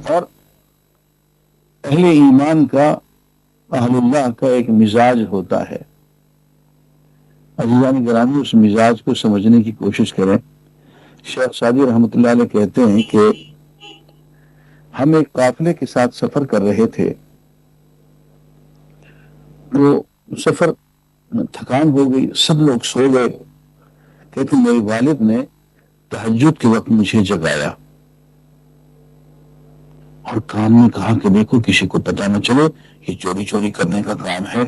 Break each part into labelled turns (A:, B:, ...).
A: اور اہل ایمان کا، اہل اللہ کا ایک مزاج ہوتا ہے. عزیزان گرامی، اس مزاج کو سمجھنے کی کوشش کریں. شیخ سعدی رحمۃ اللہ علیہ کہتے ہیں کہ ہم ایک قافلے کے ساتھ سفر کر رہے تھے. وہ سفر تھکان ہو گئی، سب لوگ سو گئے. کہتے میرے والد نے تہجد کے وقت مجھے جگایا اور کان میں کہا کہ دیکھو کسی کو پتہ نہ چلے، یہ چوری چوری کرنے کا کام ہے،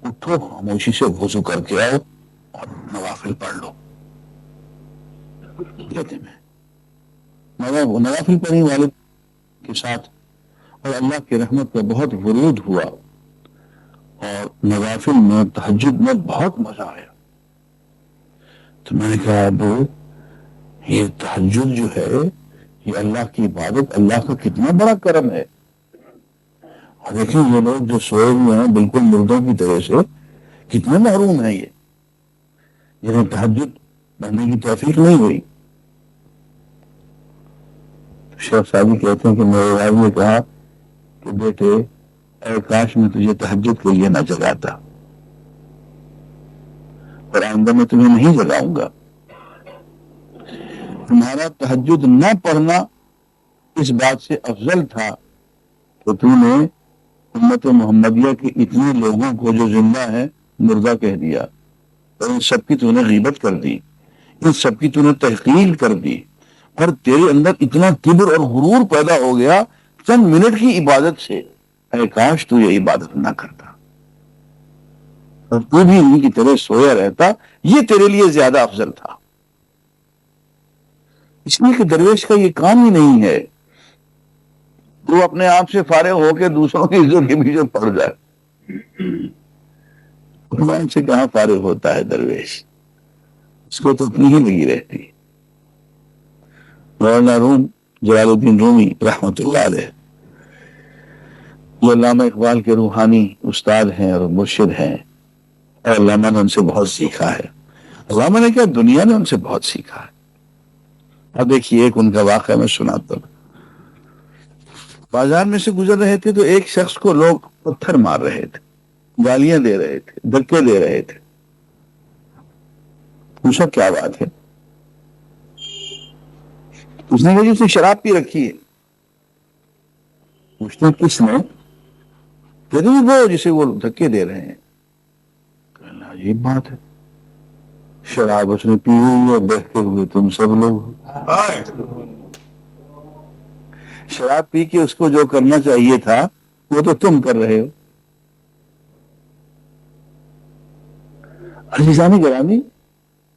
A: اٹھو خاموشی سے وضو کر کے آؤ اور نوافل پڑھ لو. کہتے میں نوافل پڑھی والد کے ساتھ، اور اللہ کی رحمت کا بہت ورود ہوا اور نوافل میں تہجد میں بہت مزہ آیا. تو میں نے کہا ابو، یہ تہجد جو ہے یہ اللہ کی عبادت، اللہ کا کتنا بڑا کرم ہے. اور دیکھیں یہ لوگ جو سوئے ہوئے ہیں بالکل مردوں کی طرح سے، کتنے محروم ہیں یہ، جنہیں تہجد پڑھنے کی توفیق نہیں ہوئی. شیخ صاحب کہتے ہیں کہ میرے والد نے کہا کہ بیٹے، اے کاش میں تجھے تہجد کے لیے نہ جگاتا، اور آئندہ میں تمہیں نہیں جگاؤں گا. تمہارا تہجد نہ پڑھنا اس بات سے افضل تھا کہ تو نے امت محمدیہ کے اتنے لوگوں کو جو زندہ ہیں مردہ کہہ دیا، اور ان سب کی تو نے غیبت کر دی، ان سب کی تو نے تحقیر کر دی، اور تیرے اندر اتنا کبر اور غرور پیدا ہو گیا چند منٹ کی عبادت سے. اے کاش تو یہ عبادت نہ کرتا اور تو بھی ان کی طرح سویا رہتا، یہ تیرے لیے زیادہ افضل تھا. اس لیے کہ درویش کا یہ کام ہی نہیں ہے تو اپنے آپ سے فارغ ہو کے دوسروں کی عزت کے پیچھے پڑ جائے. قربان سے کہاں فارغ ہوتا ہے درویش، اس کو تو اپنی ہی لگی رہتی. مولانا روم جلال الدین رومی رحمۃ اللہ علیہ، وہ علامہ اقبال کے روحانی استاد ہیں اور مرشد ہیں، اور علامہ نے ان سے بہت سیکھا ہے. علامہ نے کیا، دنیا نے ان سے بہت سیکھا ہے. اب دیکھیے ایک ان کا واقعہ میں سناتا ہوں. بازار میں سے گزر رہے تھے تو ایک شخص کو لوگ پتھر مار رہے تھے، گالیاں دے رہے تھے، دھکے دے رہے تھے. پوچھا کیا بات ہے؟ اس نے کہا جی اس نے شراب پی رکھی ہے. پوچھتے ہیں کس نے؟ کہتے ہیں وہ جسے وہ دھکے دے رہے ہیں. عجیب بات ہے، شراب اس نے پی ہوئی ہے، بہتے ہوئے تم سب لوگ. شراب پی کے اس کو جو کرنا چاہیے تھا وہ تو تم کر رہے ہو. عزیزان گرامی،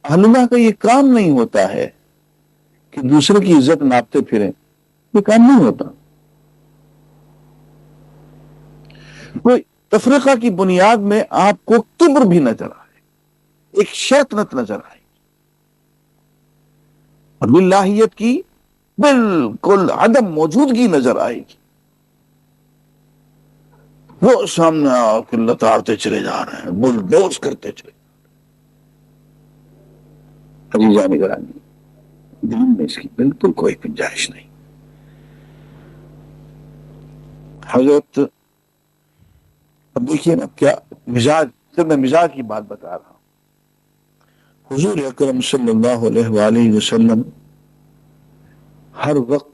A: اہل اللہ کا یہ کام نہیں ہوتا ہے کہ دوسرے کی عزت ناپتے پھریں، یہ کام نہیں ہوتا. کوئی تفرقہ کی بنیاد میں آپ کو کبر بھی نظر آئے، ایک شیطنت نظر آئے، اور باللہیت کی بالکل عدم موجودگی نظر آئے گی. وہ سامنے آ کے لتاڑتے چلے جا رہے ہیں، بلڈوز کرتے چلے. عزیزان گرامی، دین میں اس کی بالکل کوئی گنجائش نہیں. حضرت اب دیکھیے نا کیا مزاج، جب میں مزاج کی بات بتا رہا ہوں، حضور اکرم صلی اللہ علیہ وآلہ وسلم ہر وقت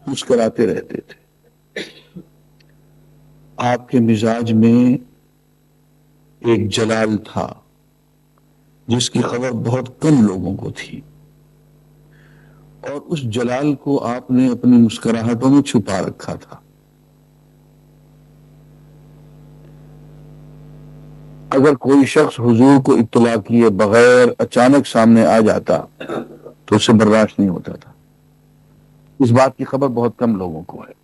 A: مسکراتے رہتے تھے. آپ کے مزاج میں ایک جلال تھا جس کی خبر بہت کم لوگوں کو تھی، اور اس جلال کو آپ نے اپنی مسکراہٹوں میں چھپا رکھا تھا. اگر کوئی شخص حضور کو اطلاع کیے بغیر اچانک سامنے آ جاتا تو اسے برداشت نہیں ہوتا تھا. اس بات کی خبر بہت کم لوگوں کو ہے.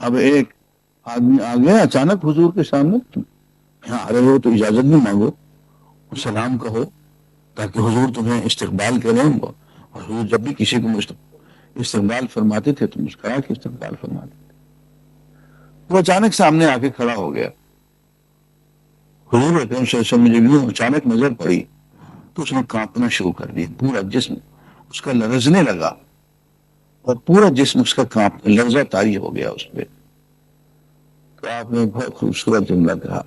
A: اب ایک آدمی آ گیا اچانک حضور کے سامنے، یہاں آ رہے ہو تو اجازت بھی مانگو، سلام کہو تاکہ حضور تمہیں استقبال کریں. اور حضور جب بھی کسی کو استقبال فرماتے تھے تو مسکرا کے استقبال فرماتے تھے. وہ اچانک سامنے آ کے کھڑا ہو گیا. حضور اکرم صلی اللہ علیہ وسلم جب یوں اچانک نظر پڑی تو اس نے کانپنا شروع کر دیا، پورا جسم اس کا لرزنے لگا اور پورا جسم اس کا کانپ لرزہ طاری ہو گیا اس پہ. تو آپ نے بہت خوبصورت جملہ کہا،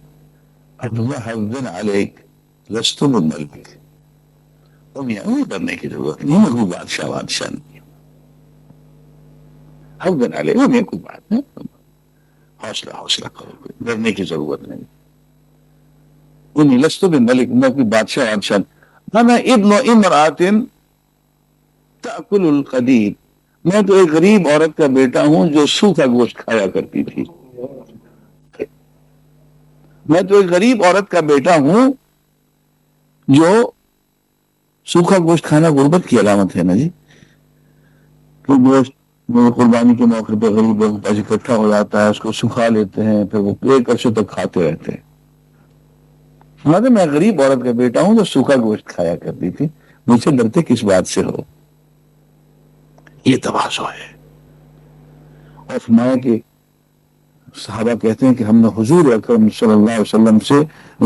A: حَوْدًا عَلَيْكَ لَسْتُ بِالْمَلِكِ، تم یہاں ڈرنے کی ضرورت نہیں، میں کوئی بادشاہ نہیں ہوں. حَوْدًا عَلَيْكَ، میں کوئی بات نہیں، حوصلہ کرو، ڈرنے کی ضرورت نہیں. تم لَسْتُ بِالْمَلِكِ، میں کوئی بادشاہ نہیں. انا ابن امرأة تأكل القديد، میں تو ایک غریب عورت کا بیٹا ہوں جو سوکھا گوشت کھایا کرتی تھی. میں تو ایک غریب عورت کا بیٹا ہوں جو سوکھا گوشت کھانا غربت کی علامت ہے نا جی. تو گوشت قربانی کے موقع پہ غریب لوگوں کے پاس اکٹھا ہو جاتا ہے، اس کو سکھا لیتے ہیں، پھر وہ ایک عرصے تک کھاتے رہتے ہیں. مگر میں غریب عورت کا بیٹا ہوں جو سوکھا گوشت کھایا کرتی تھی، مجھ سے ڈرتے کس بات سے ہو؟ یہ تواضع ہے. اور فرمایا کہ صحابہ کہتے ہیں کہ ہم نے حضور اکرم صلی اللہ علیہ وسلم سے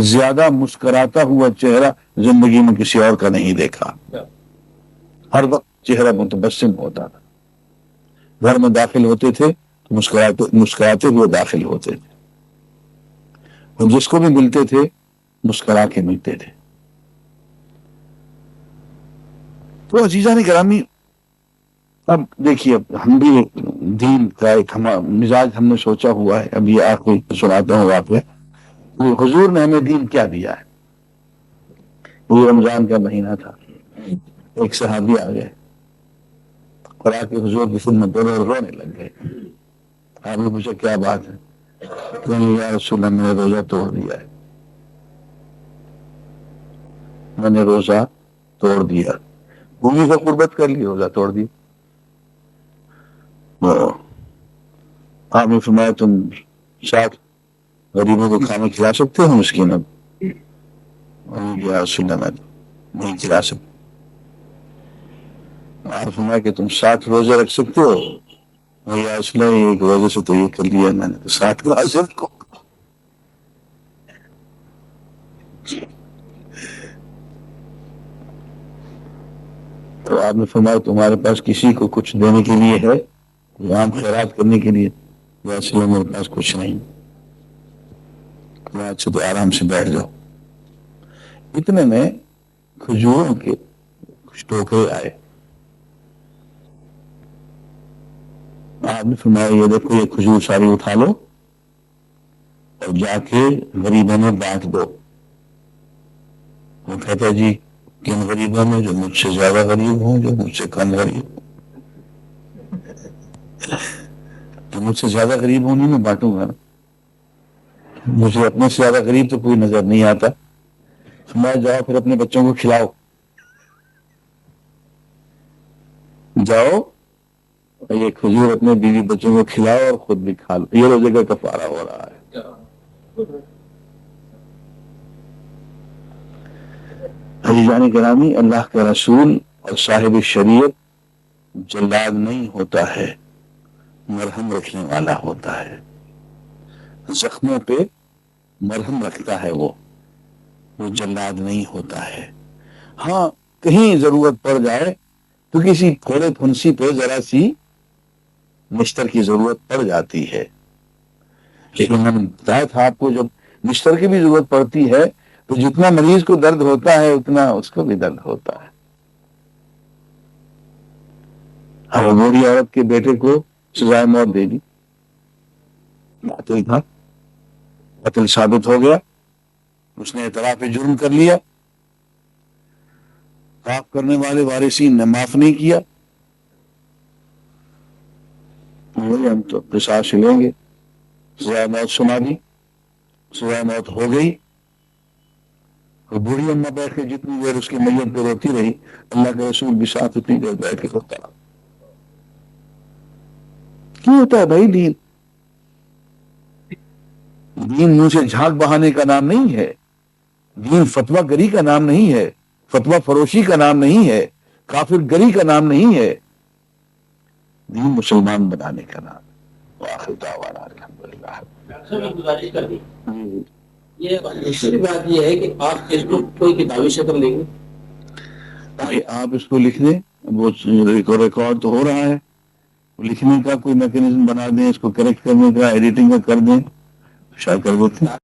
A: زیادہ مسکراتا ہوا چہرہ زندگی میں کسی اور کا نہیں دیکھا. ہر وقت چہرہ متبسم ہوتا تھا. گھر میں داخل ہوتے تھے تو مسکراتے ہوئے داخل ہوتے تھے، اور جس کو بھی ملتے تھے مسکرا کے ملتے تھے. تو عزیزان گرامی، اب دیکھیے، اب ہم بھی دین کا ایک مزاج ہم نے سوچا ہوا ہے. اب یہ آپ کو سناتا ہوں واقعہ. حضور نے ہمیں دین کیا دیا ہے. وہ رمضان کا مہینہ تھا، ایک صحابی آ گئے اور آ کے حضور کی خدمت میں رونے لگ گئے. آپ نے پوچھا کیا بات ہے؟ کہ یا رسول اللہ، میں نے روزہ توڑ دیا ہے، میں نے روزہ توڑ دیا. بھومی سے قربت کر لی، روزہ توڑ دی. آپ نے فرمایا تم 60 غریبوں کو کھانا کھلا سکتے ہو مسکینوں؟ یا رسول اللہ، میں نہیں کھلا سکتا. آپ فرمایا کہ تم 60 روزے رکھ سکتے ہو؟ یا رسول اللہ، ایک روزے سے تو یہ کر لیا میں نے، تو 60 کو حاصل کو. تو آپ نے فرمایا تمہارے پاس کسی کو کچھ دینے کے لیے ہے، عام خیرات کرنے کے لیے؟ یا رسول اللہ، میرے پاس کچھ نہیں. اچھا تو آرام سے بیٹھ جاؤ. اتنے میں کھجوروں کے کچھ ٹوکرے آئے. آپ نے فرمایا یہ دیکھو، یہ کھجور ساری اٹھا لو اور جا کے غریبوں میں بانٹ دو. وہ کہتا جی کن غریبوں میں؟ جو مجھ سے زیادہ غریب ہوں، جو مجھ سے کم غریب ہوں. جو مجھ سے زیادہ غریب ہوں نہیں میں بانٹوں گا نا، مجھے اپنے سے زیادہ غریب تو کوئی نظر نہیں آتا. میں جاؤ پھر اپنے بچوں کو کھلاؤ، جاؤ یہ کھجور اپنے بیوی بچوں کو کھلاؤ اور خود بھی کھا لو. یہ روزے کا کفارہ ہو رہا ہے. عزیزان گرامی، اللہ کا رسول اور صاحب شریعت جلاد نہیں ہوتا ہے، مرہم رکھنے والا ہوتا ہے. زخموں پہ مرہم رکھتا ہے، وہ جلاد نہیں ہوتا ہے. ہاں کہیں ضرورت پڑ جائے تو کسی پھوڑے پھنسی پہ ذرا سی مشتر کی ضرورت پڑ جاتی ہے. لیکن میں نے بتایا تھا آپ کو، جب مشتر کی بھی ضرورت پڑتی ہے تو جتنا مریض کو درد ہوتا ہے اتنا اس کو بھی درد ہوتا ہے. اب بوڑھی عورت کے بیٹے کو سزائے موت دے دی، قاتل تھا، قتل ثابت ہو گیا، اس نے اعتراف جرم کر لیا، معاف کرنے والے وارثین نے معاف نہیں کیا. ہم تو قصاص لیں گے. سزائے موت سنا دی، سزائے موت ہو گئی. اور بوڑھی اماں بیٹھ کے جتنی دیر اس کی میت پہ روتی رہی، اللہ کے رسول بھی ساتھ اتنی دیر بیٹھ کے روتا رہا. کیوں ہوتا ہے بھائی دین؟ دین منہ سے جھاگ بہانے کا نام نہیں ہے. دین فتویٰ گری کا نام نہیں ہے، فتویٰ فروشی کا نام نہیں ہے، کافر گری کا نام نہیں ہے. دین مسلمان بنانے کا نام. وآخر دعوانا الحمدللہ.
B: گزارش کر دی یہ دوسری بات یہ ہے کہ آپ فیس بک کوئی کتابی شکل لیں گے
A: کہ آپ اس کو لکھ دیں، وہ ریکارڈ تو ہو رہا ہے، لکھنے کا کوئی میکینزم بنا دیں، اس کو کریکٹ کرنے کا، ایڈیٹنگ کا کر دیں، شاید کر دیتے ہیں۔